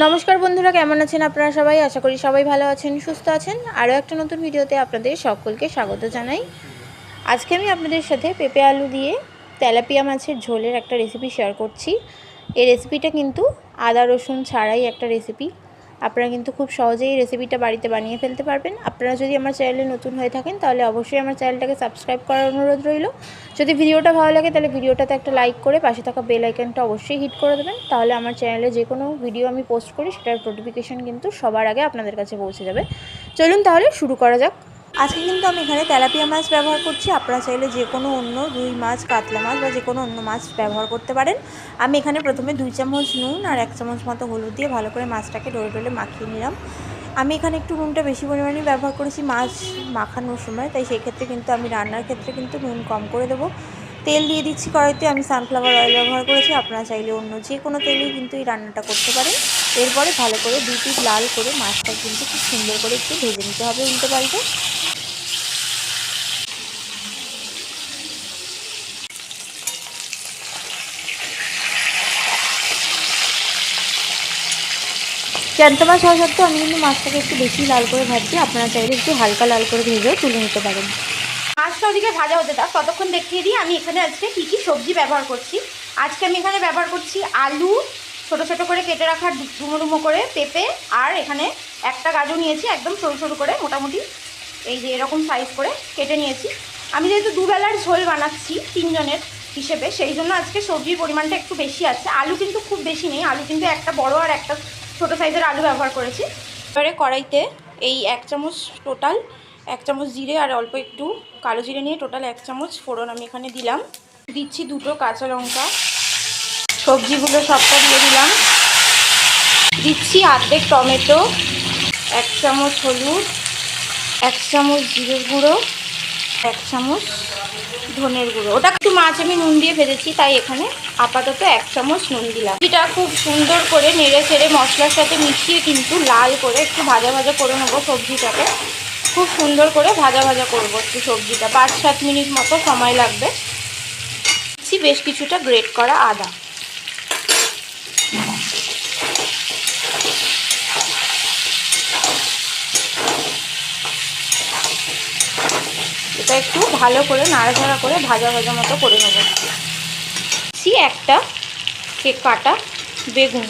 নমস্কার বন্ধুরা, কেমন আছেন আপনারা সবাই? আশা করি সবাই ভালো আছেন, সুস্থ আছেন। আরও একটা নতুন ভিডিওতে আপনাদের সকলকে স্বাগত জানাই। আজকে আমি আপনাদের সাথে পেঁপে আলু দিয়ে তেলাপিয়া মাছের ঝোলের একটা রেসিপি শেয়ার করছি। এই রেসিপিটা কিন্তু আদা রসুন ছাড়াই একটা রেসিপি। আপনারা কিন্তু খুব সহজেই রেসিপিটা বাড়িতে বানিয়ে ফেলতে পারবেন। আপনারা যদি আমার চ্যানেলে নতুন হয়ে থাকেন তাহলে অবশ্যই আমার চ্যানেলটাকে সাবস্ক্রাইব করার অনুরোধ রইল। যদি ভিডিওটা ভালো লাগে তাহলে ভিডিওটাতে একটা লাইক করে পাশে থাকা বেল আইকনটা অবশ্যই হিট করে দেবেন। তাহলে আমার চ্যানেলে যে কোনো ভিডিও আমি পোস্ট করি সেটার নোটিফিকেশন কিন্তু সবার আগে আপনাদের কাছে পৌঁছে যাবে। চলুন তাহলে শুরু করা যাক। আজকে কিন্তু আমি এখানে তেলাপিয়া মাছ ব্যবহার করছি। আপনারা চাইলে যে কোনো অন্য রুই মাছ, কাতলা মাছ বা যে কোনো অন্য মাছ ব্যবহার করতে পারেন। আমি এখানে প্রথমে 2 চামচ নুন আর 1 চামচ মতো হলুদ দিয়ে ভালো করে মাছটাকে ডলে ডলে মাখিয়ে নিলাম। আমি এখানে একটু নুনটা বেশি পরিমাণে ব্যবহার করেছি মাছ মাখানোর সময়, তাই সেই ক্ষেত্রে কিন্তু আমি রান্নার ক্ষেত্রে কিন্তু নুন কম করে দেবো। তেল দিয়ে দিচ্ছি কড়াইতে। আমি সানফ্লাওয়ার অয়েল ব্যবহার করেছি। আপনারা চাইলে অন্য যে কোনো তেলেই কিন্তু এই রান্নাটা করতে পারেন। এরপরে ভালো করে 2 পিঠ লাল করে মাছটা কিন্তু খুব সুন্দর করে একটু ভেজে নিতে হবে উল্টে পাল্টে। জ্যান্ত মাছ হওয়া সত্ত্বেও আমি কিন্তু মাছটাকে একটু বেশি লাল করে ভাজছি। আপনারা চাইলে একটু হালকা লাল করে ভেজেও তুলে নিতে পারেন। মাছটা ওদিকে ভাজা হতে থাক, ততক্ষণ দেখিয়ে দিই আমি এখানে আজকে কী কী সবজি ব্যবহার করছি। আজকে আমি এখানে ব্যবহার করছি আলু ছোটো ছোটো করে কেটে রাখা, ডুমো ডুমো করে পেঁপে, আর এখানে একটা গাজর নিয়েছি একদম সরু সরু করে, মোটামুটি এই যে এরকম সাইজ করে কেটে নিয়েছি। আমি যেহেতু দুবেলার ঝোল বানাচ্ছি 3 জনের হিসেবে, সেই জন্য আজকে সবজির পরিমাণটা একটু বেশি আছে। আলু কিন্তু খুব বেশি নেই, আলু কিন্তু একটা বড় আর একটা ছোটো সাইজের আলু ব্যবহার করেছি। এবারে কড়াইতে এই 1 চামচ টোটাল 1 চামচ জিরে আর অল্প একটু কালো জিরে নিয়ে টোটাল 1 চামচ ফোড়ন আমি এখানে দিলাম। দিচ্ছি 2টো কাঁচা লঙ্কা, সবজিগুলো সবটা দিয়ে দিলাম। দিচ্ছি অর্ধেক টমেটো, 1 চামচ হলুদ, 1 চামচ জিরের গুঁড়ো, 1 চামচ ধনের গুঁড়ো। ওটা একটু মাছ আমি নুন দিয়ে ভেজেছি তাই এখানে আপাতত 1 চামচ নুন দিলাম। এটা খুব সুন্দর করে নেড়ে চেড়ে মশলার সাথে মিশিয়ে কিন্তু লাল করে একটু ভাজা ভাজা করে নেবো সবজিটাকে। খুব সুন্দর করে ভাজা ভাজা করবো একটু সবজিটা, 5-7 মিনিট মতো সময় লাগবে। বেশ কিছুটা গ্রেট করা আদা, এটা একটু ভালো করে নাড়াচাড়া করে ভাজা ভাজা মতো করে নেব। একটা কাটা বেগুন,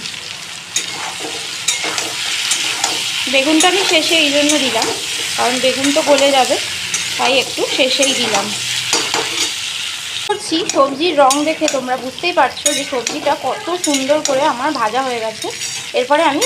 বেগুনটা আমি শেষে এই জন্য দিলাম কারণ বেগুন তো গলে যাবে, তাই একটু শেষেই দিলাম। করছি সবজির রং দেখে তোমরা বুঝতেই পারছো যে সবজিটা কত সুন্দর করে আমার ভাজা হয়ে গেছে। এরপরে আমি